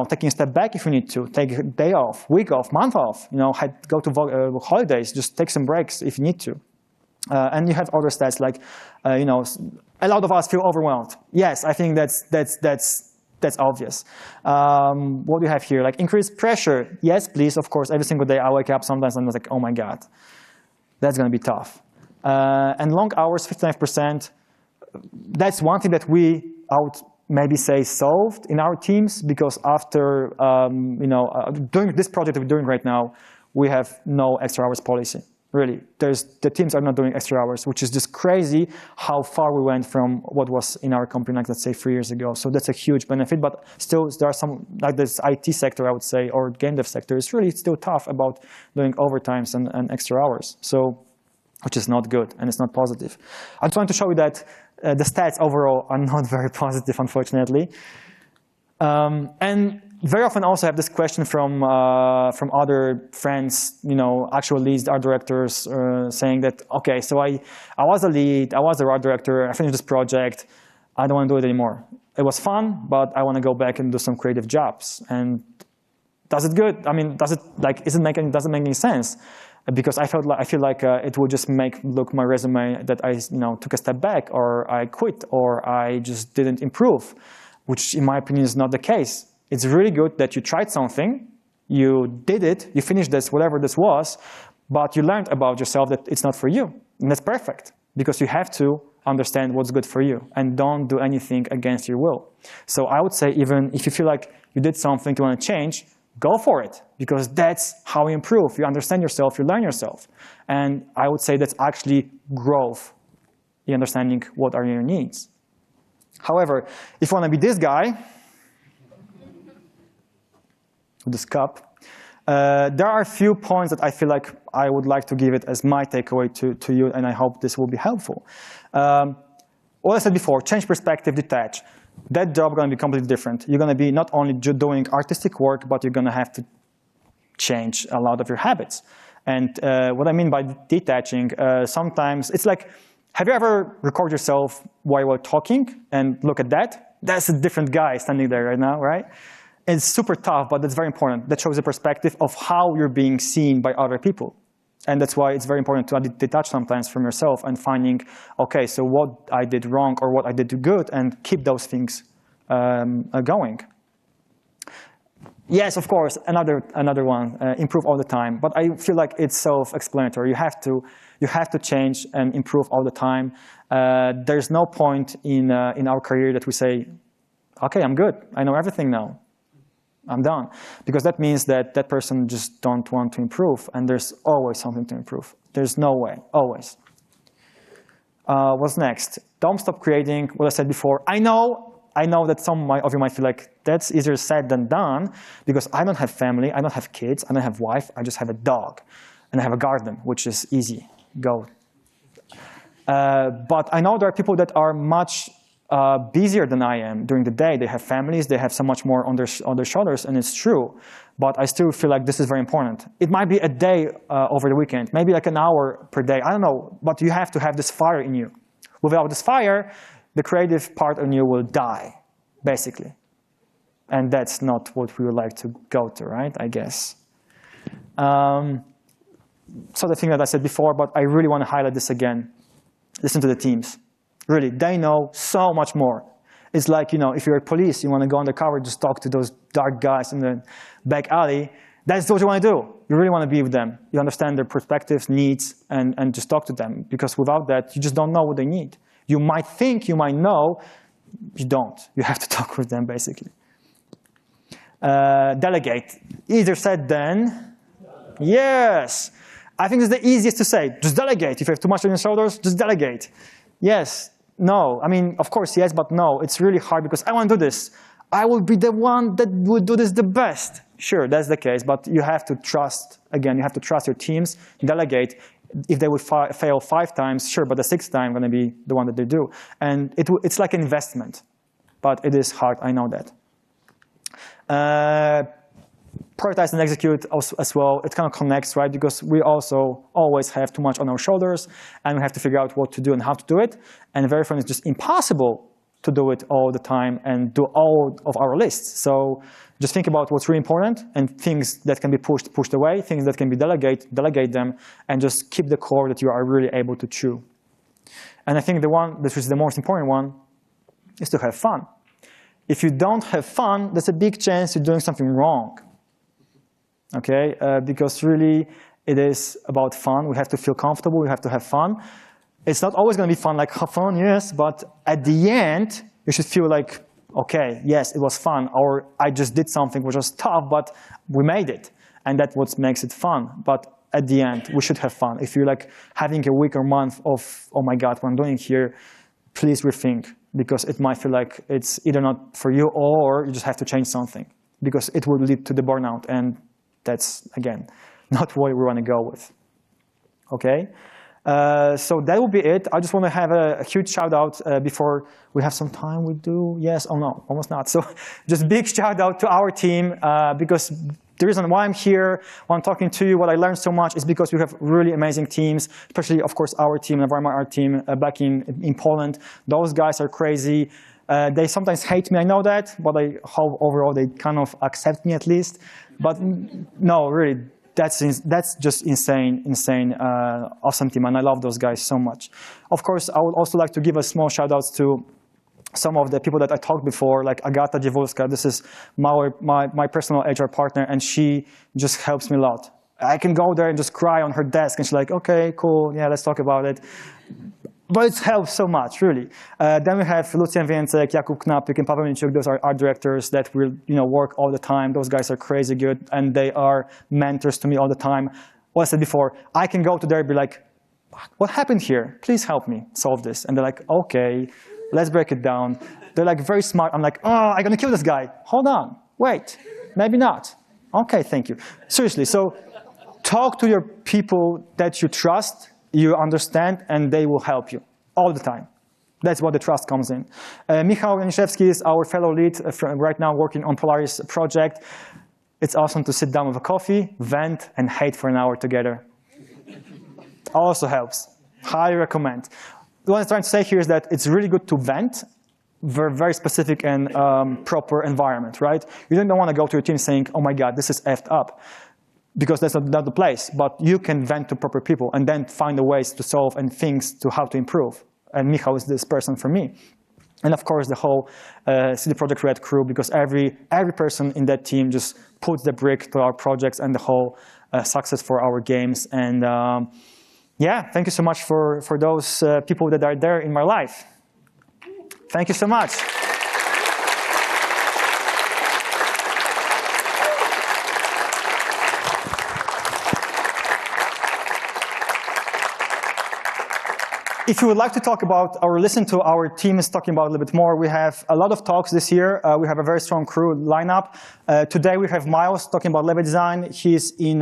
taking a step back if we need to, take a day off, week off, month off, go to holidays, just take some breaks if you need to. And you have other stats like, a lot of us feel overwhelmed. Yes, I think that's obvious. What do you have here? Like increased pressure. Yes, please, of course. Every single day I wake up sometimes and I'm like, oh my God, that's going to be tough. And long hours, 59%. That's one thing that I would maybe say solved in our teams because after doing this project that we're doing right now, we have no extra hours policy. Really, the teams are not doing extra hours, which is just crazy how far we went from what was in our company, like let's say 3 years ago. So that's a huge benefit, but still there are some, like this IT sector, I would say, or game dev sector, is really still tough about doing overtimes and extra hours. So, which is not good and it's not positive. I'm trying to show you that the stats overall are not very positive, unfortunately. And very often also have this question from other friends, actual leads, art directors, saying that, okay, so I was a lead, I was the art director, I finished this project, I don't want to do it anymore. It was fun, but I want to go back and do some creative jobs. And does it good? I mean, doesn't make any sense? Because I feel like it would just look my resume that I took a step back, or I quit, or I just didn't improve, which in my opinion is not the case. It's really good that you tried something, you did it, you finished this, whatever this was, but you learned about yourself that it's not for you. And that's perfect, because you have to understand what's good for you and don't do anything against your will. So I would say even if you feel like you did something you want to change, go for it, because that's how you improve. You understand yourself, you learn yourself. And I would say that's actually growth, the understanding what are your needs. However, if you want to be this guy, with this cup, There are a few points that I feel like I would like to give it as my takeaway to you, and I hope this will be helpful. What I said before, change perspective, detach. That job is going to be completely different. You're going to be not only doing artistic work, but you're going to have to change a lot of your habits. And what I mean by detaching, sometimes it's like, have you ever recorded yourself while you were talking and look at that? That's a different guy standing there right now, right? It's super tough, but that's very important. That shows a perspective of how you're being seen by other people. And that's why it's very important to detach sometimes from yourself and finding, okay, so what I did wrong or what I did good, and keep those things going. Yes, of course, another one, improve all the time. But I feel like it's self-explanatory. You have to change and improve all the time. There's no point in our career that we say, okay, I'm good. I know everything now. I'm done. Because that means that that person just don't want to improve, and there's always something to improve. There's no way, always. What's next? Don't stop creating. What I said before. I know that some of you might feel like that's easier said than done, because I don't have family, I don't have kids, I don't have wife, I just have a dog. And I have a garden, which is easy. Go. But I know there are people that are much busier than I am during the day. They have families, they have so much more on their shoulders, and it's true. But I still feel like this is very important. It might be a day over the weekend, maybe like an hour per day, I don't know. But you have to have this fire in you. Without this fire, the creative part in you will die, basically. And that's not what we would like to go to, right, I guess. So the thing that I said before, but I really want to highlight this again. Listen to the teams. Really, they know so much more. It's like, if you're a police, you want to go undercover, just talk to those dark guys in the back alley. That's what you want to do. You really want to be with them. You understand their perspectives, needs, and just talk to them. Because without that, you just don't know what they need. You might think you might know, you don't. You have to talk with them, basically. Delegate. Easier said than, yes. I think it's the easiest to say. Just delegate. If you have too much on your shoulders, just delegate. Yes, no. I mean, of course, yes, but no. It's really hard because I want to do this. I will be the one that will do this the best. Sure, that's the case, but you have to trust, again, you have to trust your teams, delegate. If they would fail 5 times, sure, but the 6th time going to be the one that they do. And it's like an investment, but it is hard, I know that. Prioritize and execute as well. It kind of connects, right? Because we also always have too much on our shoulders, and we have to figure out what to do and how to do it. And very often it's just impossible to do it all the time and do all of our lists. So just think about what's really important, and things that can be pushed away, things that can be delegate them, and just keep the core that you are really able to chew. And I think the one that is the most important one is to have fun. If you don't have fun, there's a big chance you're doing something wrong. Okay, because really it is about fun. We have to feel comfortable, we have to have fun. It's not always going to be fun, like have fun, yes, but at the end, you should feel like, okay, yes, it was fun, or I just did something which was tough, but we made it. And that's what makes it fun. But at the end, we should have fun. If you're like having a week or month of, oh my God, what I'm doing here, please rethink, because it might feel like it's either not for you, or you just have to change something, because it will lead to the burnout, and that's, again, not what we want to go with. Okay? So that will be it. I just want to have a huge shout out before we have some time. We do? Yes? Oh no, almost not. So just big shout out to our team, because the reason why I'm here, why I'm talking to you, what I learned so much is because we have really amazing teams, especially, of course, our team, our team back in Poland. Those guys are crazy. They sometimes hate me, I know that, but I hope overall they kind of accept me at least. But no, really, that's just insane, awesome team, and I love those guys so much. Of course, I would also like to give a small shout out to some of the people that I talked before, like Agata Dziewulska. This is my personal HR partner, and she just helps me a lot. I can go there and just cry on her desk, and she's like, okay, cool, yeah, let's talk about it. But it helps so much, really. Then we have Lucjan Więcek, Jakub Knapik, and Paweł Minciuk. Those are art directors that will work all the time. Those guys are crazy good, and they are mentors to me all the time. What I said before, I can go to there and be like, what happened here? Please help me solve this. And they're like, okay, let's break it down. They're like very smart. I'm like, oh, I'm going to kill this guy. Hold on, wait, maybe not. Okay, thank you. Seriously, so talk to your people that you trust, you understand, and they will help you all the time. That's what the trust comes in. Michał Janiszewski is our fellow lead right now working on Polaris project. It's awesome to sit down with a coffee, vent, and hate for an hour together. Also helps. Highly recommend. What I'm trying to say here is that it's really good to vent, very specific and proper environment, right? You don't want to go to your team saying, oh my God, this is effed up, because that's not the place. But you can vent to proper people and then find the ways to solve and things to how to improve. And Michał is this person for me. And of course, the whole CD PROJEKT RED crew, because every person in that team just puts the brick to our projects and the whole success for our games. And yeah, thank you so much for those people that are there in my life. Thank you so much. If you would like to talk about or listen to our team is talking about a little bit more, we have a lot of talks this year. We have a very strong crew lineup. Today we have Miles talking about level design. He's in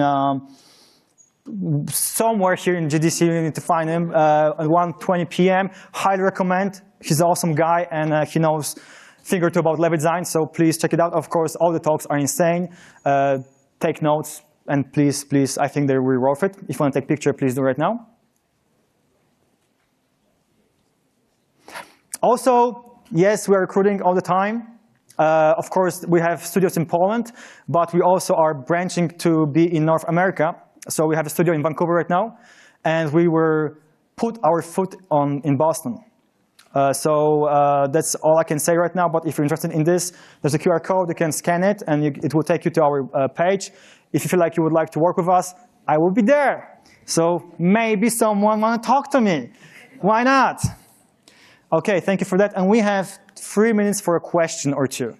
somewhere here in GDC. You need to find him at 1:20 p.m. Highly recommend. He's an awesome guy, and he knows a thing or two about level design, so please check it out. Of course, all the talks are insane. Take notes, and please, I think they're really worth it. If you want to take a picture, please do right now. Also, yes, we're recruiting all the time. Of course, we have studios in Poland, but we also are branching to be in North America. So we have a studio in Vancouver right now, and we were put our foot in Boston. That's all I can say right now, but if you're interested in this, there's a QR code, you can scan it, and it will take you to our page. If you feel like you would like to work with us, I will be there. So maybe someone want to talk to me. Why not? Okay, thank you for that. And we have 3 minutes for a question or two.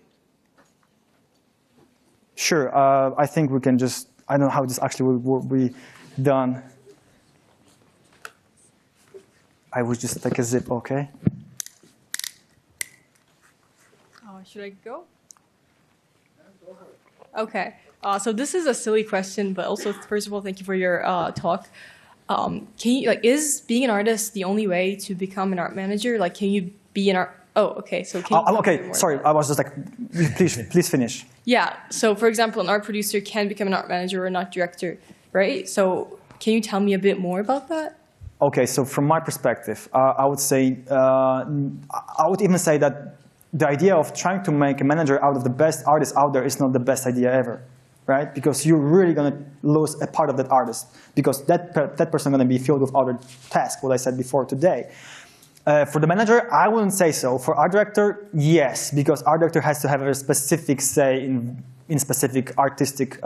Sure, I think we can just, I don't know how this actually will be done. I would just take a zip, okay? Should I go? Okay, so this is a silly question, but also, first of all, thank you for your talk. Can you, is being an artist the only way to become an art manager? Like, can you be an art? Oh, okay. So can you okay, sorry. I was just like, please finish. Yeah. So, for example, an art producer can become an art manager or an art director, right? So, can you tell me a bit more about that? Okay. So, from my perspective, I would say, I would even say that the idea of trying to make a manager out of the best artists out there is not the best idea ever. Right? Because you're really going to lose a part of that artist, because that person is going to be filled with other tasks, what I said before today. For the manager, I wouldn't say so. For art director, yes, because art director has to have a specific say in specific artistic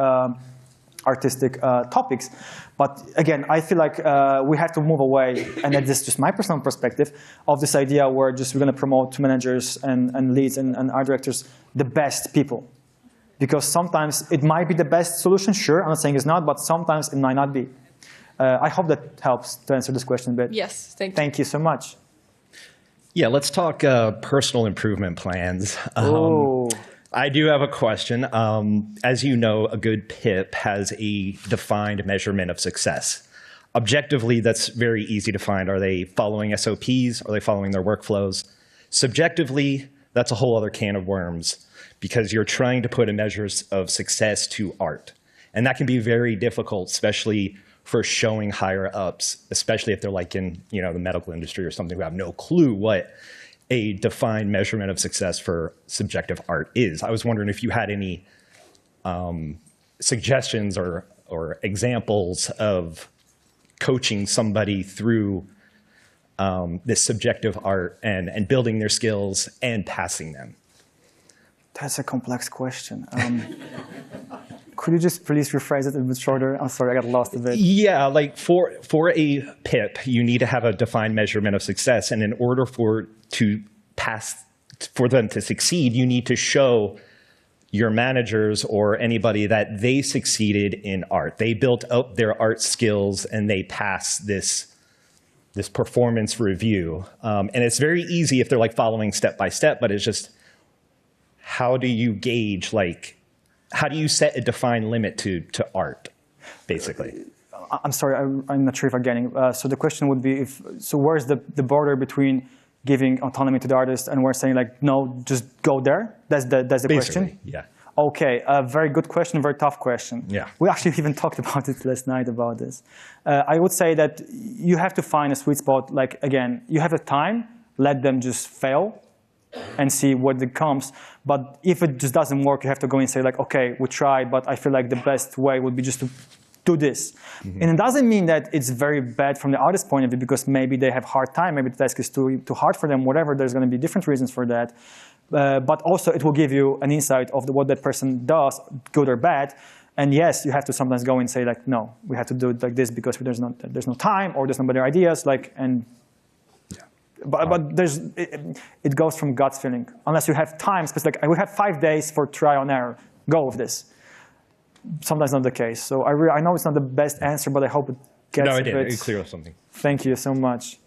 topics. But again, I feel like we have to move away, and this is just my personal perspective, of this idea where we're going to promote to managers and leads and art directors the best people. Because sometimes it might be the best solution, sure, I'm not saying it's not, but sometimes it might not be. I hope that helps to answer this question a bit. Yes, thank you. Thank you so much. Yeah, let's talk personal improvement plans. I do have a question. As you know, a good PIP has a defined measurement of success. Objectively, that's very easy to find. Are they following SOPs? Are they following their workflows? Subjectively, that's a whole other can of worms, because you're trying to put a measure of success to art. And that can be very difficult, especially for showing higher ups, especially if they're like in the medical industry or something who have no clue what a defined measurement of success for subjective art is. I was wondering if you had any suggestions or examples of coaching somebody through this subjective art and building their skills and passing them. That's a complex question. Could you just please rephrase it a bit shorter? I'm sorry, I got lost a bit. Yeah, like for a PIP, you need to have a defined measurement of success. And in order for them to succeed, you need to show your managers or anybody that they succeeded in art. They built up their art skills and they passed this performance review. And it's very easy if they're like following step by step, but it's just, how do you gauge, like, how do you set a defined limit to art, basically? I'm sorry, I'm not sure if I'm getting. So the question would be, where's the border between giving autonomy to the artist and we're saying like, no, just go there? That's the Basically, question? Yeah. Okay, a very good question, very tough question. Yeah. We actually even talked about it last night about this. I would say that you have to find a sweet spot. Like, again, you have a time, let them just fail and see what it comes. But if it just doesn't work, you have to go and say like, okay, we tried, but I feel like the best way would be just to do this. Mm-hmm. And it doesn't mean that it's very bad from the artist's point of view because maybe they have hard time, maybe the task is too hard for them, whatever, there's gonna be different reasons for that. But also it will give you an insight of what that person does, good or bad. And yes, you have to sometimes go and say like, no, we have to do it like this because there's no time or there's no better ideas. Like, and yeah. But it goes from gut feeling. Unless you have time, because like we have 5 days for trial and error. Go with this. Sometimes not the case. So I know it's not the best answer, but I hope it gets. No, I did. It clear up something. Thank you so much.